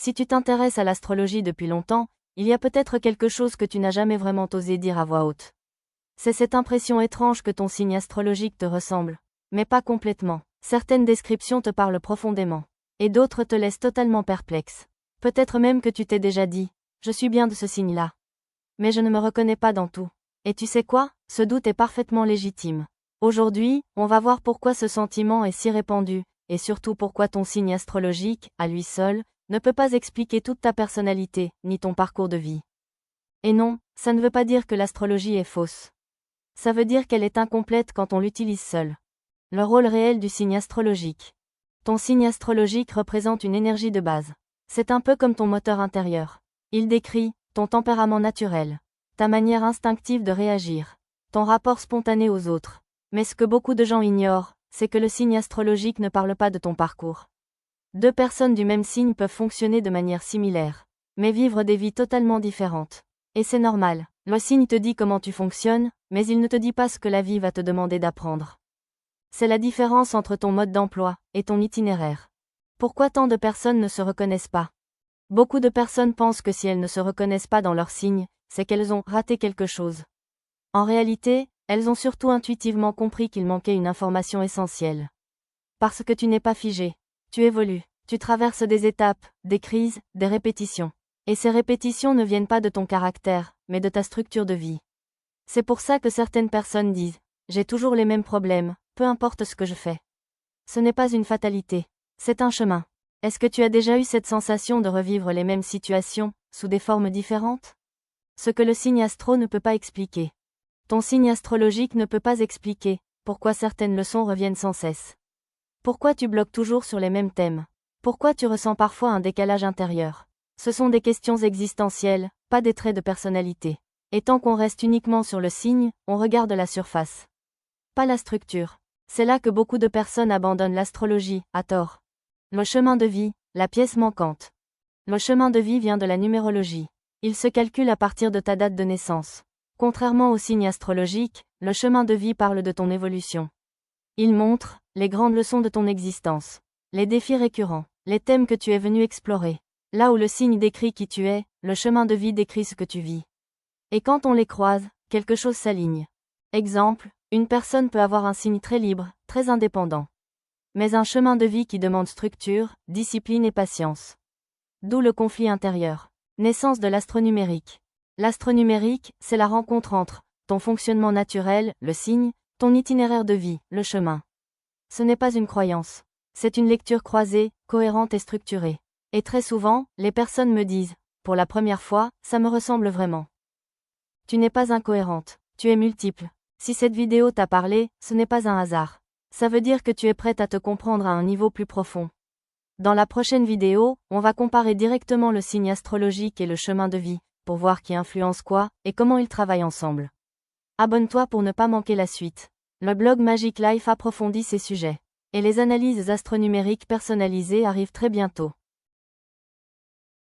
Si tu t'intéresses à l'astrologie depuis longtemps, il y a peut-être quelque chose que tu n'as jamais vraiment osé dire à voix haute. C'est cette impression étrange que ton signe astrologique te ressemble. Mais pas complètement. Certaines descriptions te parlent profondément. Et d'autres te laissent totalement perplexe. Peut-être même que tu t'es déjà dit, je suis bien de ce signe-là. Mais je ne me reconnais pas dans tout. Et tu sais quoi? Ce doute est parfaitement légitime. Aujourd'hui, on va voir pourquoi ce sentiment est si répandu, et surtout pourquoi ton signe astrologique, à lui seul, ne peut pas expliquer toute ta personnalité, ni ton parcours de vie. Et non, ça ne veut pas dire que l'astrologie est fausse. Ça veut dire qu'elle est incomplète quand on l'utilise seule. Le rôle réel du signe astrologique. Ton signe astrologique représente une énergie de base. C'est un peu comme ton moteur intérieur. Il décrit ton tempérament naturel, ta manière instinctive de réagir, ton rapport spontané aux autres. Mais ce que beaucoup de gens ignorent, c'est que le signe astrologique ne parle pas de ton parcours. Deux personnes du même signe peuvent fonctionner de manière similaire, mais vivre des vies totalement différentes. Et c'est normal, le signe te dit comment tu fonctionnes, mais il ne te dit pas ce que la vie va te demander d'apprendre. C'est la différence entre ton mode d'emploi et ton itinéraire. Pourquoi tant de personnes ne se reconnaissent pas? Beaucoup de personnes pensent que si elles ne se reconnaissent pas dans leur signe, c'est qu'elles ont raté quelque chose. En réalité, elles ont surtout intuitivement compris qu'il manquait une information essentielle. Parce que tu n'es pas figé. Tu évolues. Tu traverses des étapes, des crises, des répétitions. Et ces répétitions ne viennent pas de ton caractère, mais de ta structure de vie. C'est pour ça que certaines personnes disent « J'ai toujours les mêmes problèmes, peu importe ce que je fais ». Ce n'est pas une fatalité. C'est un chemin. Est-ce que tu as déjà eu cette sensation de revivre les mêmes situations, sous des formes différentes? Ce que le signe astro ne peut pas expliquer. Ton signe astrologique ne peut pas expliquer pourquoi certaines leçons reviennent sans cesse. Pourquoi tu bloques toujours sur les mêmes thèmes? Pourquoi tu ressens parfois un décalage intérieur? Ce sont des questions existentielles, pas des traits de personnalité. Et tant qu'on reste uniquement sur le signe, on regarde la surface. Pas la structure. C'est là que beaucoup de personnes abandonnent l'astrologie, à tort. Le chemin de vie, la pièce manquante. Le chemin de vie vient de la numérologie. Il se calcule à partir de ta date de naissance. Contrairement au signe astrologique, le chemin de vie parle de ton évolution. Il montre les grandes leçons de ton existence, les défis récurrents, les thèmes que tu es venu explorer. Là où le signe décrit qui tu es, le chemin de vie décrit ce que tu vis. Et quand on les croise, quelque chose s'aligne. Exemple, une personne peut avoir un signe très libre, très indépendant. Mais un chemin de vie qui demande structure, discipline et patience. D'où le conflit intérieur. Naissance de l'astronumérique. L'astronumérique, c'est la rencontre entre ton fonctionnement naturel, le signe, ton itinéraire de vie, le chemin. Ce n'est pas une croyance. C'est une lecture croisée, cohérente et structurée. Et très souvent, les personnes me disent, pour la première fois, ça me ressemble vraiment. Tu n'es pas incohérente, tu es multiple. Si cette vidéo t'a parlé, ce n'est pas un hasard. Ça veut dire que tu es prête à te comprendre à un niveau plus profond. Dans la prochaine vidéo, on va comparer directement le signe astrologique et le chemin de vie, pour voir qui influence quoi, et comment ils travaillent ensemble. Abonne-toi pour ne pas manquer la suite. Le blog Magic Life approfondit ces sujets. Et les analyses astronumériques personnalisées arrivent très bientôt.